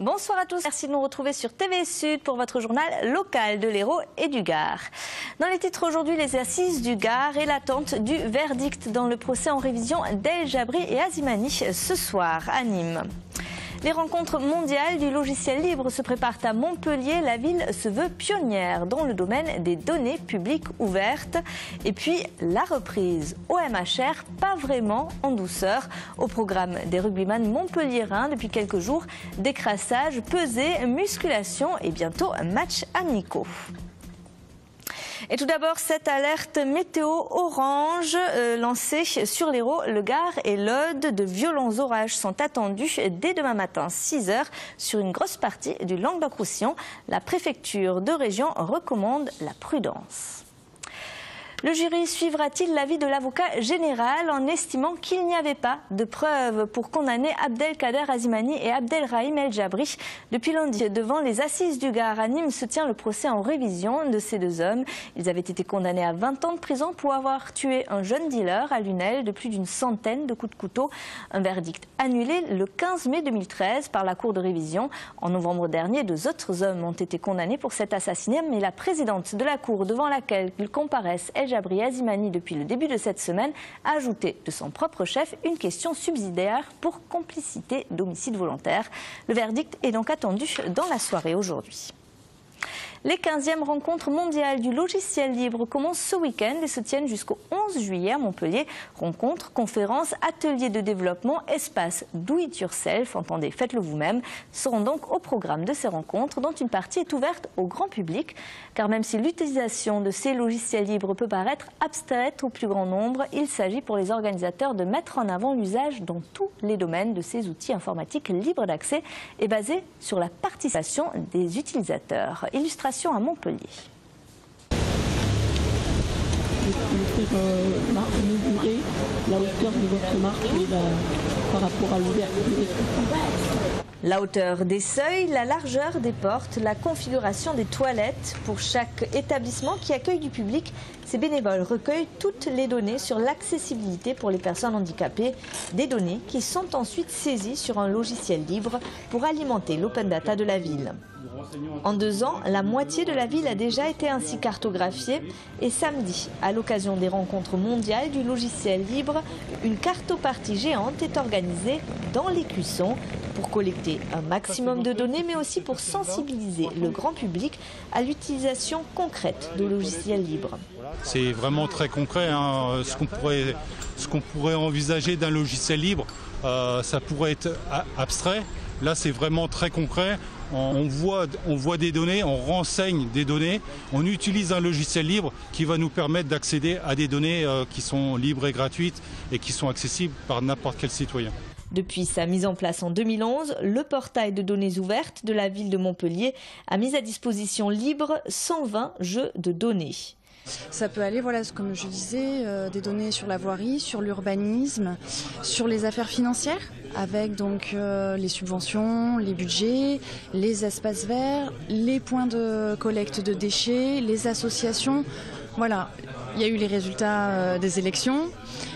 Bonsoir à tous, merci de nous retrouver sur TV Sud pour votre journal local de l'Hérault et du Gard. Dans les titres aujourd'hui, les assises du Gard et l'attente du verdict dans le procès en révision d'El Jabri et Azimani ce soir à Nîmes. Les rencontres mondiales du logiciel libre se préparent à Montpellier. La ville se veut pionnière dans le domaine des données publiques ouvertes. Et puis la reprise au MHR, pas vraiment en douceur. Au programme des rugbyman montpelliérains depuis quelques jours, décrassage, pesée, musculation et bientôt matchs amicaux. Et tout d'abord, cette alerte météo orange lancée sur l'Hérault, le Gard et l'Aude. De violents orages sont attendus dès demain matin 6 h sur une grosse partie du Languedoc-Roussillon. La préfecture de région recommande la prudence. Le jury suivra-t-il l'avis de l'avocat général en estimant qu'il n'y avait pas de preuves pour condamner Abdelkader Azimani et Abdelrahim El Jabri? Depuis lundi, devant les assises du Gard à Nîmes, se tient le procès en révision de ces deux hommes. Ils avaient été condamnés à 20 ans de prison pour avoir tué un jeune dealer à Lunel de plus d'une centaine de coups de couteau. Un verdict annulé le 15 mai 2013 par la Cour de révision. En novembre dernier, 2 autres hommes ont été condamnés pour cet assassinat, mais la présidente de la Cour devant laquelle ils comparaissent, El Jabri et Azimani, depuis le début de cette semaine, a ajouté de son propre chef une question subsidiaire pour complicité d'homicide volontaire. Le verdict est donc attendu dans la soirée aujourd'hui. Les 15e rencontres mondiales du logiciel libre commencent ce week-end et se tiennent jusqu'au 11 juillet à Montpellier. Rencontres, conférences, ateliers de développement, espaces do it yourself, entendez, faites-le vous-même, seront donc au programme de ces rencontres, dont une partie est ouverte au grand public. Car même si l'utilisation de ces logiciels libres peut paraître abstraite au plus grand nombre, il s'agit pour les organisateurs de mettre en avant l'usage dans tous les domaines de ces outils informatiques libres d'accès et basés sur la participation des utilisateurs. Illustration à Montpellier. Mesurer la hauteur de votre marque par rapport à l'ouverture. La hauteur des seuils, la largeur des portes, la configuration des toilettes. Pour chaque établissement qui accueille du public, ces bénévoles recueillent toutes les données sur l'accessibilité pour les personnes handicapées. Des données qui sont ensuite saisies sur un logiciel libre pour alimenter l'open data de la ville. En 2 ans, la moitié de la ville a déjà été ainsi cartographiée. Et samedi, à l'occasion des rencontres mondiales du logiciel libre, une cartopartie géante est organisée dans les Cuissons pour collecter un maximum de données, mais aussi pour sensibiliser le grand public à l'utilisation concrète de logiciels libres. C'est vraiment très concret, hein. Ce qu'on pourrait envisager d'un logiciel libre, ça pourrait être abstrait. Là, c'est vraiment très concret. On voit des données, on renseigne des données, on utilise un logiciel libre qui va nous permettre d'accéder à des données qui sont libres et gratuites et qui sont accessibles par n'importe quel citoyen. Depuis sa mise en place en 2011, le portail de données ouvertes de la ville de Montpellier a mis à disposition libre 120 jeux de données. Ça peut aller, voilà, comme je disais, des données sur la voirie, sur l'urbanisme, sur les affaires financières, avec donc les subventions, les budgets, les espaces verts, les points de collecte de déchets, les associations. Voilà, il y a eu les résultats des élections.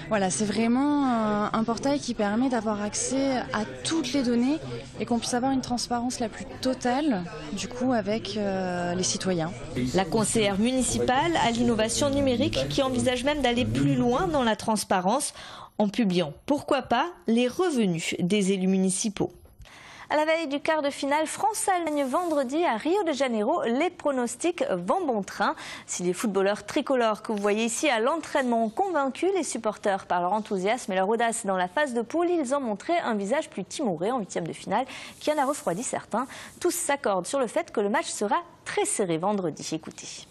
Voilà, c'est vraiment un portail qui permet d'avoir accès à toutes les données et qu'on puisse avoir une transparence la plus totale, du coup, avec les citoyens. La conseillère municipale à l'innovation numérique qui envisage même d'aller plus loin dans la transparence en publiant, pourquoi pas, les revenus des élus municipaux. À la veille du quart de finale France-Allemagne vendredi à Rio de Janeiro, les pronostics vont bon train. Si les footballeurs tricolores que vous voyez ici à l'entraînement ont convaincu les supporters par leur enthousiasme et leur audace dans la phase de poule, ils ont montré un visage plus timoré en 8e de finale qui en a refroidi certains. Tous s'accordent sur le fait que le match sera très serré vendredi. Écoutez.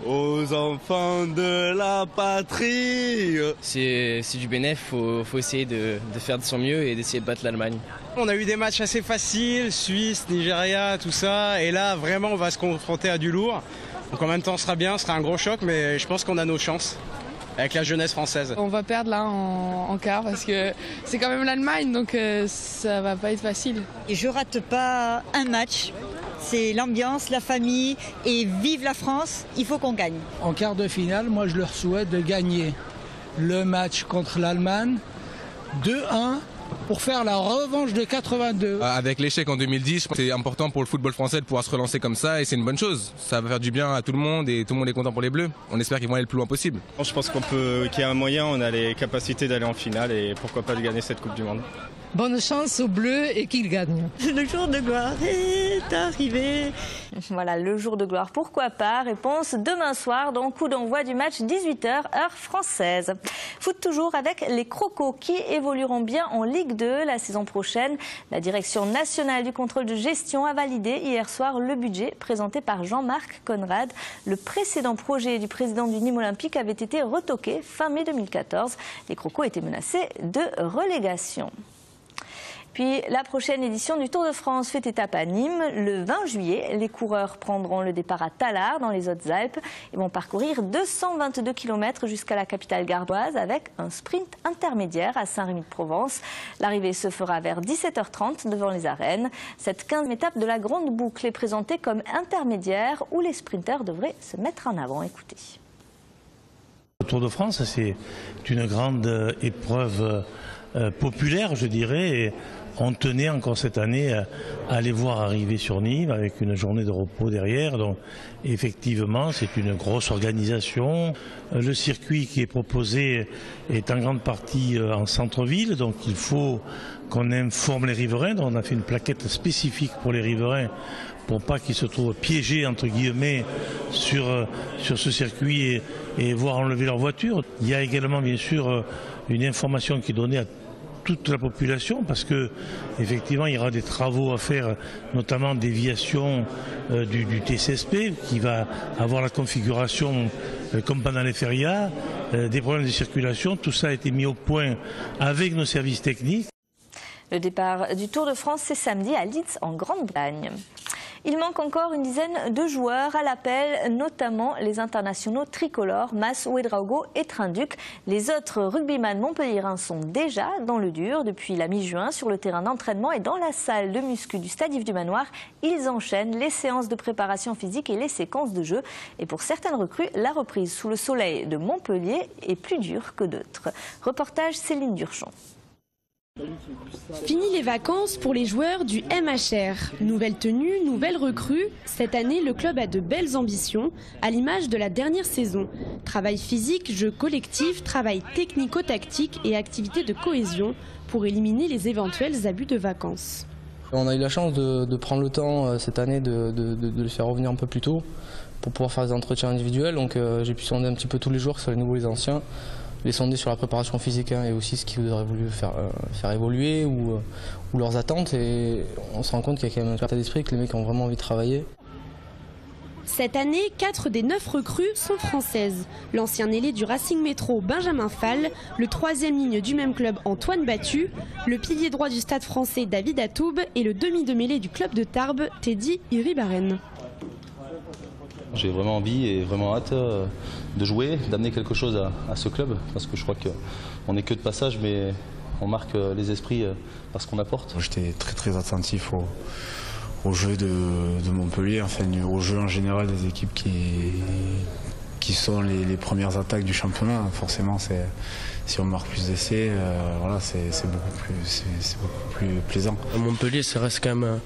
Aux enfants de la patrie. C'est du bénéf, faut essayer de faire de son mieux et d'essayer de battre l'Allemagne. On a eu des matchs assez faciles, Suisse, Nigeria, tout ça, et là vraiment on va se confronter à du lourd. Donc en même temps ce sera un gros choc, mais je pense qu'on a nos chances avec la jeunesse française. On va perdre là en quart parce que c'est quand même l'Allemagne, donc ça va pas être facile. Et je rate pas un match. C'est l'ambiance, la famille et vive la France, il faut qu'on gagne. En quart de finale, moi je leur souhaite de gagner le match contre l'Allemagne 2-1 pour faire la revanche de 82. Avec l'échec en 2010, c'est important pour le football français de pouvoir se relancer comme ça et c'est une bonne chose. Ça va faire du bien à tout le monde et tout le monde est content pour les Bleus. On espère qu'ils vont aller le plus loin possible. Je pense qu'il y a un moyen, on a les capacités d'aller en finale et pourquoi pas de gagner cette Coupe du Monde. Bonne chance aux Bleus et qu'ils gagnent. Le jour de gloire est arrivé. Voilà, le jour de gloire, pourquoi pas? Réponse demain soir, donc coup d'envoi du match 18h, heure française. Foot toujours avec les Crocos qui évolueront bien en Ligue 2 la saison prochaine. La Direction nationale du contrôle de gestion a validé hier soir le budget présenté par Jean-Marc Conrad. Le précédent projet du président du Nîmes Olympique avait été retoqué fin mai 2014. Les Crocos étaient menacés de relégation. Puis la prochaine édition du Tour de France fait étape à Nîmes. Le 20 juillet, les coureurs prendront le départ à Tallard dans les Hautes-Alpes. Ils vont parcourir 222 km jusqu'à la capitale gardoise avec un sprint intermédiaire à Saint-Rémy-de-Provence. L'arrivée se fera vers 17h30 devant les arènes. Cette 15e étape de la grande boucle est présentée comme intermédiaire où les sprinteurs devraient se mettre en avant. Écoutez. Le Tour de France, c'est une grande épreuve populaire, je dirais. Et on tenait encore cette année à les voir arriver sur Nîmes avec une journée de repos derrière. Donc effectivement, c'est une grosse organisation. Le circuit qui est proposé est en grande partie en centre-ville, donc il faut qu'on informe les riverains. Donc on a fait une plaquette spécifique pour les riverains pour pas qu'ils se trouvent piégés entre guillemets sur ce circuit et voir enlever leur voiture. Il y a également bien sûr une information qui est donnée à toute la population parce que effectivement il y aura des travaux à faire, notamment déviation du TCSP qui va avoir la configuration comme pendant les férias, des problèmes de circulation. Tout ça a été mis au point avec nos services techniques. Le départ du Tour de France, c'est samedi à Leeds en Grande-Bretagne. Il manque encore une dizaine de joueurs à l'appel, notamment les internationaux tricolores Mas, Ouedraogo et Trinduc. Les autres rugbyman montpelliérains sont déjà dans le dur depuis la mi-juin sur le terrain d'entraînement et dans la salle de muscu du Stade Yves du Manoir. Ils enchaînent les séances de préparation physique et les séquences de jeu. Et pour certaines recrues, la reprise sous le soleil de Montpellier est plus dure que d'autres. Reportage Céline Durchon. Fini les vacances pour les joueurs du MHR. Nouvelle tenue, nouvelle recrue. Cette année, le club a de belles ambitions, à l'image de la dernière saison. Travail physique, jeu collectif, travail technico-tactique et activités de cohésion pour éliminer les éventuels abus de vacances. On a eu la chance de prendre le temps cette année de les faire revenir un peu plus tôt pour pouvoir faire des entretiens individuels. Donc j'ai pu sonder un petit peu tous les joueurs, que ce soit les nouveaux et les anciens. Les sonder sur la préparation physique et aussi ce qu'ils auraient voulu faire évoluer ou leurs attentes. Et on se rend compte qu'il y a quand même un état d'esprit, que les mecs ont vraiment envie de travailler. Cette année, 4 des 9 recrues sont françaises. L'ancien ailé du Racing Métro, Benjamin Fall, le 3e ligne du même club, Antoine Battu, le pilier droit du Stade français, David Atoub, et le demi de mêlée du club de Tarbes, Teddy Iribaren. J'ai vraiment envie et vraiment hâte de jouer, d'amener quelque chose à ce club, parce que je crois qu'on n'est que de passage, mais on marque les esprits par ce qu'on apporte. J'étais très attentif au jeu de Montpellier, enfin au jeu en général des équipes qui sont les premières attaques du championnat. Forcément, si on marque plus d'essais, voilà, c'est beaucoup plus plaisant. Montpellier, ça reste quand même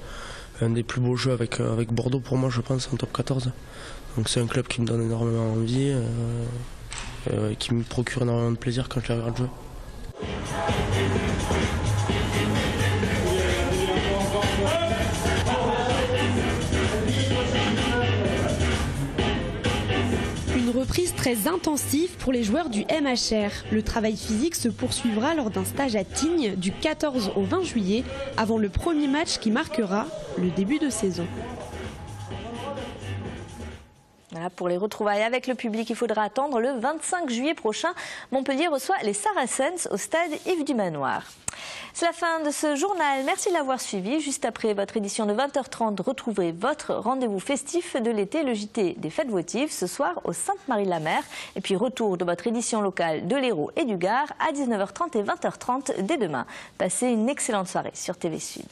un des plus beaux jeux avec Bordeaux pour moi, je pense, en top 14. Donc c'est un club qui me donne énormément envie, qui me procure énormément de plaisir quand je les regarde jouer. Une reprise très intensive pour les joueurs du MHR. Le travail physique se poursuivra lors d'un stage à Tignes du 14 au 20 juillet, avant le premier match qui marquera le début de saison. Voilà, pour les retrouvailles avec le public, il faudra attendre le 25 juillet prochain. Montpellier reçoit les Saracens au stade Yves du Manoir. C'est la fin de ce journal. Merci de l'avoir suivi. Juste après votre édition de 20h30, retrouvez votre rendez-vous festif de l'été, le JT des fêtes votives, ce soir au Sainte-Marie-la-Mer. Et puis retour de votre édition locale de l'Hérault et du Gard à 19h30 et 20h30 dès demain. Passez une excellente soirée sur TV Sud.